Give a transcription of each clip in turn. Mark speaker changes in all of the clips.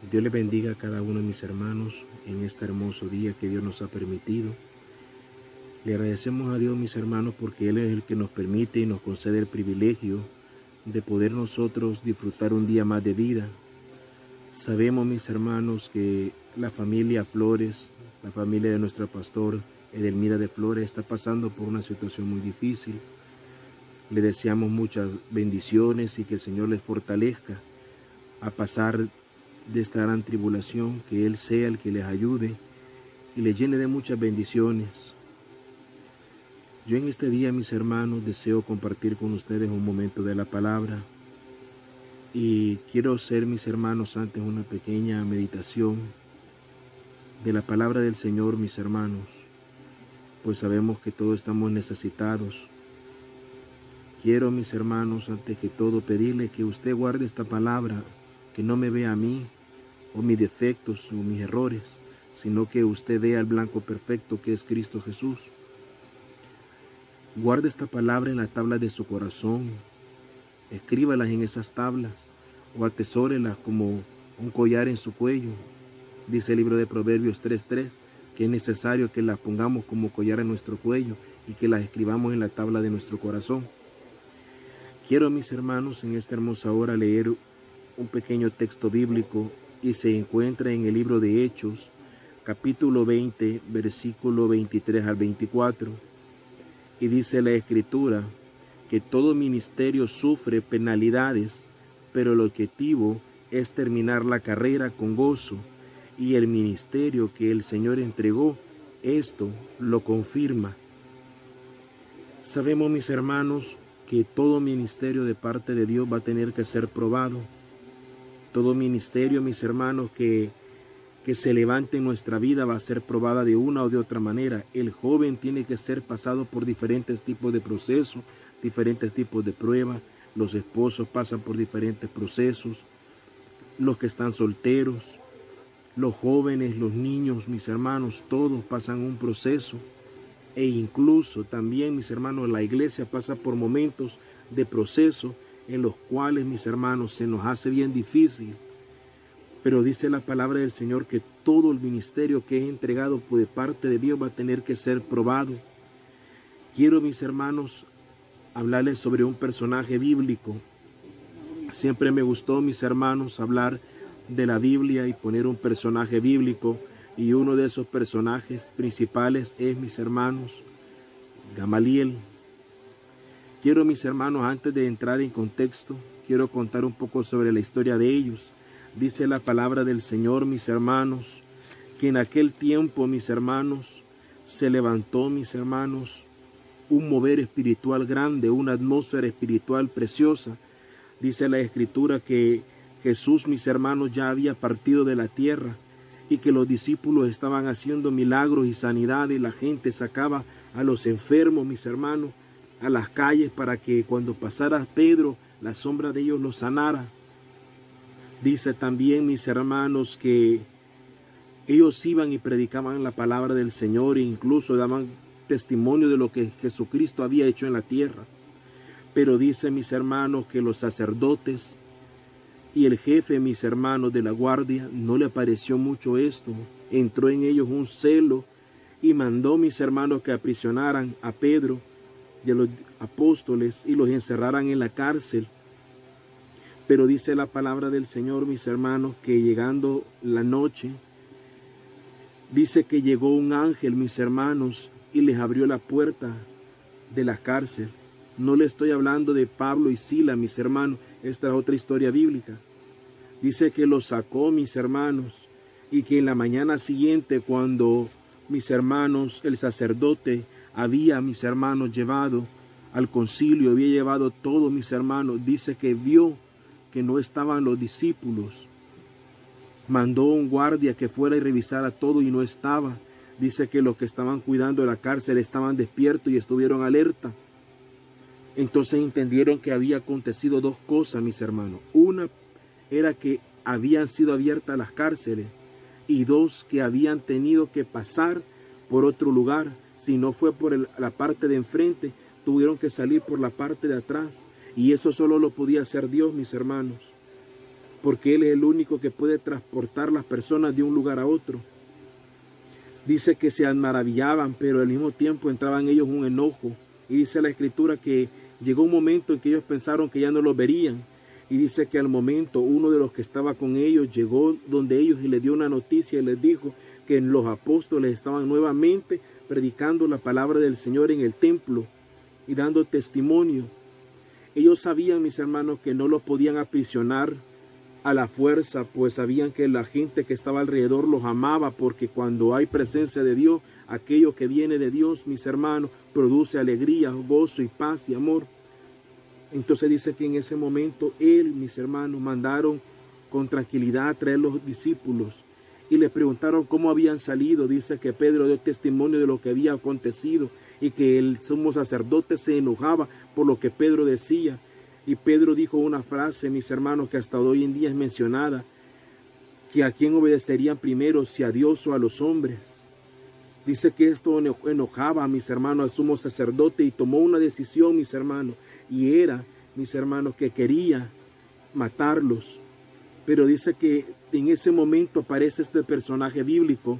Speaker 1: Dios les bendiga a cada uno de mis hermanos en este hermoso día que Dios nos ha permitido. Le agradecemos a Dios, mis hermanos, porque Él es el que nos permite y nos concede el privilegio de poder nosotros disfrutar un día más de vida. Sabemos, mis hermanos, que la familia Flores, la familia de nuestro pastor Edelmira de Flores, está pasando por una situación muy difícil. Le deseamos muchas bendiciones y que el Señor les fortalezca a pasar de esta gran tribulación, que Él sea el que les ayude y les llene de muchas bendiciones. Yo en este día, mis hermanos, deseo compartir con ustedes un momento de la palabra y quiero hacer, mis hermanos, antes una pequeña meditación de la palabra del Señor, mis hermanos, pues sabemos que todos estamos necesitados. Quiero, mis hermanos, antes que todo pedirle que usted guarde esta palabra, que no me vea a mí o mis defectos o mis errores, sino que usted vea el blanco perfecto que es Cristo Jesús. Guarde esta palabra en la tabla de su corazón, escríbalas en esas tablas o atesórelas como un collar en su cuello. Dice el libro de Proverbios 3:3 que es necesario que las pongamos como collar en nuestro cuello y que las escribamos en la tabla de nuestro corazón. Quiero, mis hermanos, en esta hermosa hora leer un pequeño texto bíblico y se encuentra en el libro de Hechos, capítulo 20, versículo 23 al 24. Y dice la Escritura que todo ministerio sufre penalidades, pero el objetivo es terminar la carrera con gozo, y el ministerio que el Señor entregó, esto lo confirma. Sabemos, mis hermanos, que todo ministerio de parte de Dios va a tener que ser probado. Todo ministerio, mis hermanos, que se levante en nuestra vida va a ser probada de una o de otra manera. El joven tiene que ser pasado por diferentes tipos de procesos, diferentes tipos de pruebas. Los esposos pasan por diferentes procesos. Los que están solteros, los jóvenes, los niños, mis hermanos, todos pasan un proceso. E incluso también, mis hermanos, la iglesia pasa por momentos de proceso en los cuales, mis hermanos, se nos hace bien difícil. Pero dice la palabra del Señor que todo el ministerio que es entregado de parte de Dios va a tener que ser probado. Quiero, mis hermanos, hablarles sobre un personaje bíblico. Siempre me gustó, mis hermanos, hablar de la Biblia y poner un personaje bíblico. Y uno de esos personajes principales es, mis hermanos, Gamaliel. Quiero, mis hermanos, antes de entrar en contexto, quiero contar un poco sobre la historia de ellos. Dice la palabra del Señor, mis hermanos, que en aquel tiempo, mis hermanos, se levantó, mis hermanos, un mover espiritual grande, una atmósfera espiritual preciosa. Dice la Escritura que Jesús, mis hermanos, ya había partido de la tierra y que los discípulos estaban haciendo milagros y sanidad, y la gente sacaba a los enfermos, mis hermanos, a las calles para que cuando pasara Pedro, la sombra de ellos los sanara. Dice también, mis hermanos, que ellos iban y predicaban la palabra del Señor e incluso daban testimonio de lo que Jesucristo había hecho en la tierra. Pero dice, mis hermanos, que los sacerdotes y el jefe, mis hermanos, de la guardia, no le pareció mucho esto. Entró en ellos un celo y mandó, mis hermanos, que aprisionaran a Pedro y a los apóstoles y los encerraran en la cárcel. Pero dice la palabra del Señor, mis hermanos, que llegando la noche, dice que llegó un ángel, mis hermanos, y les abrió la puerta de la cárcel. No le estoy hablando de Pablo y Sila, mis hermanos, esta es otra historia bíblica. Dice que los sacó, mis hermanos, y que en la mañana siguiente, cuando, mis hermanos, el sacerdote había, mis hermanos, llevado al concilio, había llevado todo, mis hermanos, dice que vio que no estaban los discípulos. Mandó un guardia que fuera y revisara todo y no estaba. Dice que los que estaban cuidando de la cárcel estaban despiertos y estuvieron alerta. Entonces entendieron que había acontecido dos cosas, mis hermanos. Una era que habían sido abiertas las cárceles, y dos, que habían tenido que pasar por otro lugar. Si no fue por la parte de enfrente, tuvieron que salir por la parte de atrás. Y eso solo lo podía hacer Dios, mis hermanos. porque Él es el único que puede transportar las personas de un lugar a otro. Dice que se maravillaban, pero al mismo tiempo entraba en ellos un enojo. Y dice la Escritura que llegó un momento en que ellos pensaron que ya no los verían. Y dice que al momento uno de los que estaba con ellos llegó donde ellos y les dio una noticia y les dijo que los apóstoles estaban nuevamente predicando la palabra del Señor en el templo y dando testimonio. Ellos sabían, mis hermanos, que no los podían aprisionar a la fuerza, pues sabían que la gente que estaba alrededor los amaba, porque cuando hay presencia de Dios, aquello que viene de Dios, mis hermanos, produce alegría, gozo y paz y amor. Entonces dice que en ese momento Él, mis hermanos, mandaron con tranquilidad a traer los discípulos y les preguntaron cómo habían salido. Dice que Pedro dio testimonio de lo que había acontecido y que el sumo sacerdote se enojaba por lo que Pedro decía. Y Pedro dijo una frase, mis hermanos, que hasta hoy en día es mencionada, que a quién obedecerían primero, si a Dios o a los hombres. Dice que esto enojaba a mis hermanos, al sumo sacerdote, y tomó una decisión, mis hermanos, y era, mis hermanos, que quería matarlos. Pero dice que en ese momento aparece este personaje bíblico,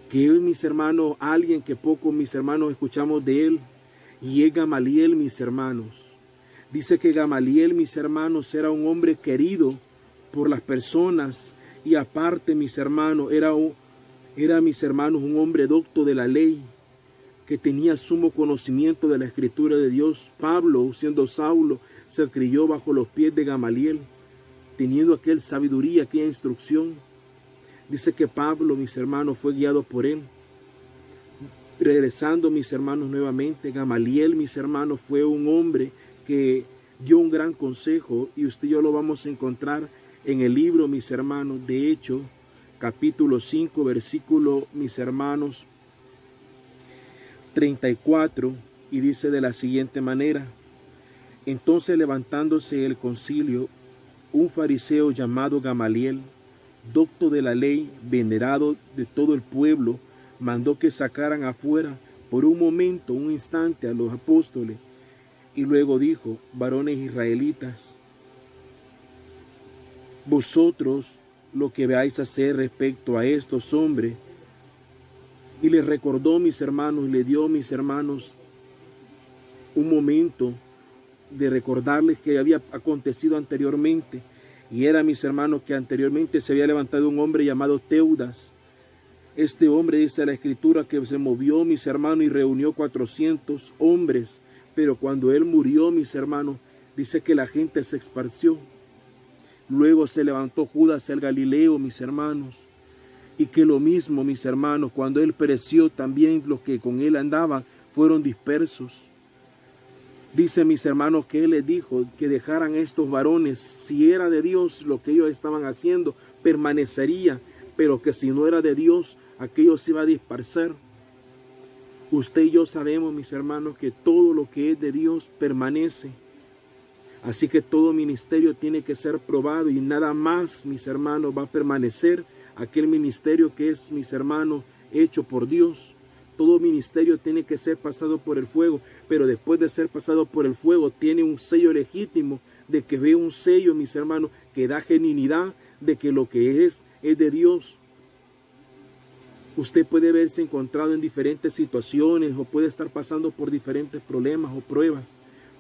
Speaker 1: que es, mis hermanos, alguien que poco, mis hermanos, escuchamos de él, y es Gamaliel, mis hermanos. Dice que Gamaliel, mis hermanos, era un hombre querido por las personas, y aparte, mis hermanos, era, mis hermanos, un hombre docto de la ley, que tenía sumo conocimiento de la Escritura de Dios. Pablo, siendo Saulo, se crió bajo los pies de Gamaliel, teniendo aquella sabiduría, aquella instrucción. Dice que Pablo, mis hermanos, fue guiado por él. Regresando, mis hermanos, nuevamente, Gamaliel, mis hermanos, fue un hombre que dio un gran consejo, y usted y yo lo vamos a encontrar en el libro, mis hermanos, de Hechos, capítulo 5, versículo, mis hermanos, 34, y dice de la siguiente manera: entonces, levantándose el concilio, un fariseo llamado Gamaliel, docto de la ley, venerado de todo el pueblo, mandó que sacaran afuera por un momento, un instante, a los apóstoles. Y luego dijo: varones israelitas, vosotros lo que veáis hacer respecto a estos hombres. Y les recordó, mis hermanos, y le dio, mis hermanos, un momento de recordarles que había acontecido anteriormente. Y era, mis hermanos, que anteriormente se había levantado un hombre llamado Teudas. Este hombre, dice la Escritura, que se movió, mis hermanos, y reunió 400 hombres. Pero cuando él murió, mis hermanos, dice que la gente se esparció. Luego se levantó Judas el Galileo, mis hermanos, y que lo mismo, mis hermanos, cuando él pereció, también los que con él andaban fueron dispersos. Dice, mis hermanos, que él les dijo que dejaran estos varones. Si era de Dios lo que ellos estaban haciendo, permanecería, pero que si no era de Dios, aquello se iba a dispersar. Usted y yo sabemos, mis hermanos, que todo lo que es de Dios permanece. Así que todo ministerio tiene que ser probado, y nada más, mis hermanos, va a permanecer aquel ministerio que es, mis hermanos, hecho por Dios. Todo ministerio tiene que ser pasado por el fuego, pero después de ser pasado por el fuego tiene un sello legítimo, de que ve un sello, mis hermanos, que da genuinidad de que lo que es de Dios. Usted puede verse encontrado en diferentes situaciones o puede estar pasando por diferentes problemas o pruebas,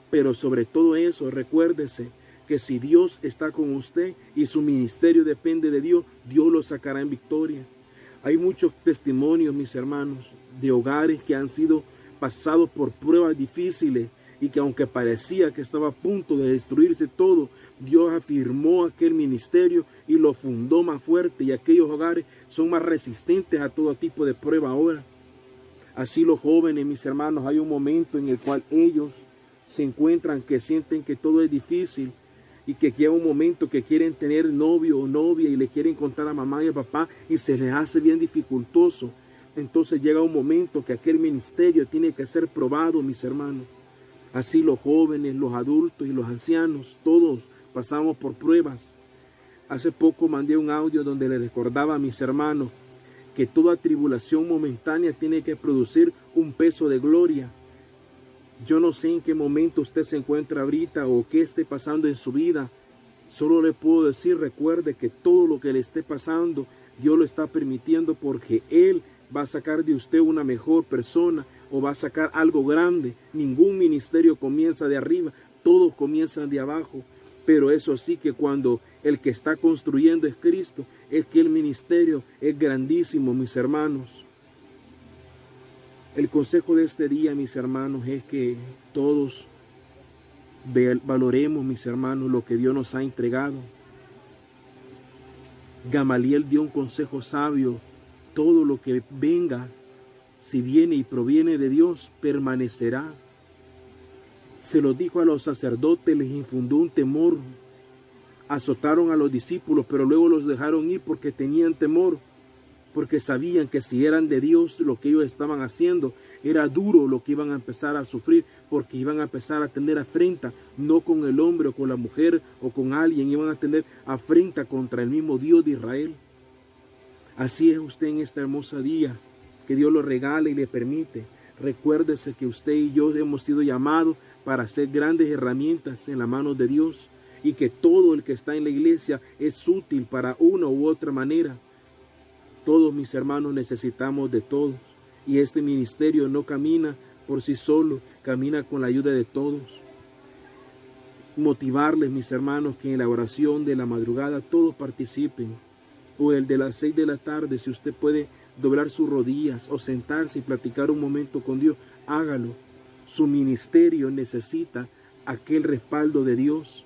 Speaker 1: pero sobre todo eso, recuérdese que si Dios está con usted y su ministerio depende de Dios, Dios lo sacará en victoria. Hay muchos testimonios, mis hermanos, de hogares que han sido pasados por pruebas difíciles y que aunque parecía que estaba a punto de destruirse todo, Dios afirmó aquel ministerio y lo fundó más fuerte, y aquellos hogares son más resistentes a todo tipo de prueba ahora. Así los jóvenes, mis hermanos, hay un momento en el cual ellos se encuentran que sienten que todo es difícil y que llega un momento que quieren tener novio o novia y le quieren contar a mamá y a papá y se les hace bien dificultoso. Entonces llega un momento que aquel ministerio tiene que ser probado, mis hermanos. Así los jóvenes, los adultos y los ancianos, todos pasamos por pruebas. Hace poco mandé un audio donde les recordaba a mis hermanos que toda tribulación momentánea tiene que producir un peso de gloria. Yo no sé en qué momento usted se encuentra ahorita o qué esté pasando en su vida, Solo le puedo decir, recuerde que todo lo que le esté pasando, Dios lo está permitiendo porque Él va a sacar de usted una mejor persona o va a sacar algo grande. Ningún ministerio comienza de arriba, todos comienzan de abajo. Pero eso sí, que cuando el que está construyendo es Cristo, es que el ministerio es grandísimo, mis hermanos. El consejo de este día, mis hermanos, es que todos valoremos, mis hermanos, lo que Dios nos ha entregado. Gamaliel dio un consejo sabio: todo lo que venga, si viene y proviene de Dios, permanecerá. Se lo dijo a los sacerdotes, les infundió un temor. Azotaron a los discípulos, pero luego los dejaron ir porque tenían temor, porque sabían que si eran de Dios lo que ellos estaban haciendo era duro lo que iban a empezar a sufrir, porque iban a empezar a tener afrenta, no con el hombre o con la mujer o con alguien, iban a tener afrenta contra el mismo Dios de Israel. Así es usted en este hermoso día, que Dios lo regale y le permite. Recuérdese que usted y yo hemos sido llamados para ser grandes herramientas en la mano de Dios, y que todo el que está en la iglesia es útil para una u otra manera. Todos, mis hermanos, necesitamos de todos, y este ministerio no camina por sí solo, camina con la ayuda de todos. Motivarles, mis hermanos, que en la oración de la madrugada todos participen, o el de las 6 de la tarde, si usted puede doblar sus rodillas o sentarse y platicar un momento con Dios, hágalo. Su ministerio necesita aquel respaldo de Dios.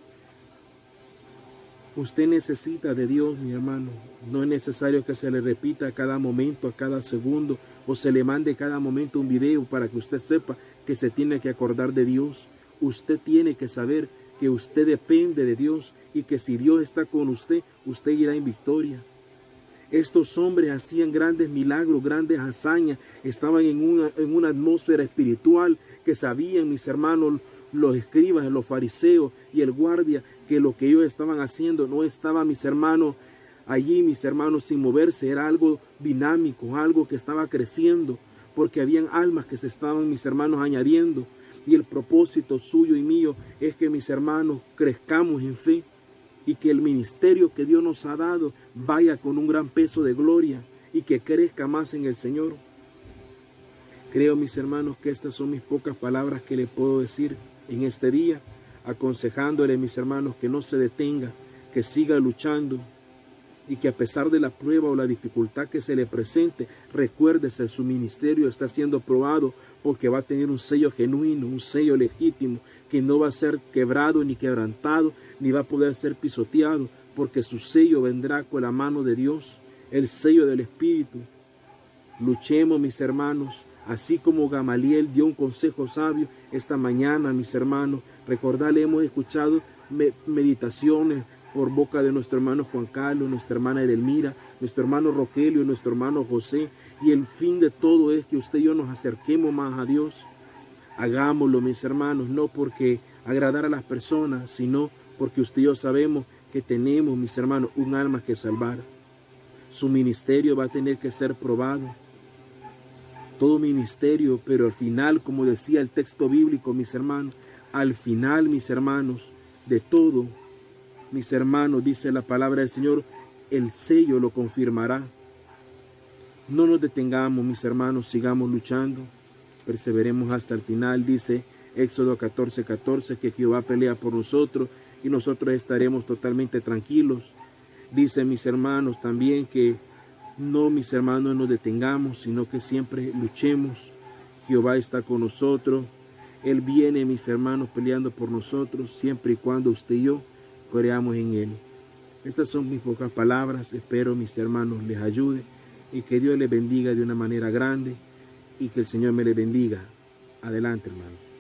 Speaker 1: Usted necesita de Dios, mi hermano. No es necesario que se le repita a cada momento, a cada segundo, o se le mande cada momento un video para que usted sepa que se tiene que acordar de Dios. Usted tiene que saber que usted depende de Dios y que si Dios está con usted, usted irá en victoria. Estos hombres hacían grandes milagros, grandes hazañas, estaban en una atmósfera espiritual que sabían, mis hermanos, los escribas, los fariseos y el guardia, que lo que ellos estaban haciendo no estaba, mis hermanos, allí, mis hermanos, sin moverse. Era algo dinámico, algo que estaba creciendo, porque habían almas que se estaban, mis hermanos, añadiendo. Y el propósito suyo y mío es que, mis hermanos, crezcamos en fe y que el ministerio que Dios nos ha dado vaya con un gran peso de gloria y que crezca más en el Señor. Creo, mis hermanos, que estas son mis pocas palabras que le puedo decir en este día, aconsejándole, mis hermanos, que no se detenga, que siga luchando y que a pesar de la prueba o la dificultad que se le presente, recuérdese, su ministerio está siendo probado porque va a tener un sello genuino, un sello legítimo, que no va a ser quebrado ni quebrantado, ni va a poder ser pisoteado, porque su sello vendrá con la mano de Dios, el sello del Espíritu. Luchemos, mis hermanos, así como Gamaliel dio un consejo sabio esta mañana, mis hermanos. Recordarle, hemos escuchado meditaciones por boca de nuestro hermano Juan Carlos, nuestra hermana Edelmira, nuestro hermano Rogelio, nuestro hermano José, y el fin de todo es que usted y yo nos acerquemos más a Dios. Hagámoslo, mis hermanos, no porque agradar a las personas, sino porque usted y yo sabemos que tenemos, mis hermanos, un alma que salvar. Su ministerio va a tener que ser probado. Todo ministerio, pero al final, como decía el texto bíblico, mis hermanos, al final, mis hermanos, de todo, mis hermanos, dice la palabra del Señor, el sello lo confirmará. No nos detengamos, mis hermanos, sigamos luchando, perseveremos hasta el final. Dice Éxodo 14:14, que Jehová pelea por nosotros y nosotros estaremos totalmente tranquilos. Dice, mis hermanos, también que no, mis hermanos, nos detengamos, sino que siempre luchemos. Jehová está con nosotros. Él viene, mis hermanos, peleando por nosotros, siempre y cuando usted y yo creamos en Él. Estas son mis pocas palabras. Espero, mis hermanos, les ayude y que Dios les bendiga de una manera grande y que el Señor me les bendiga. Adelante, hermano.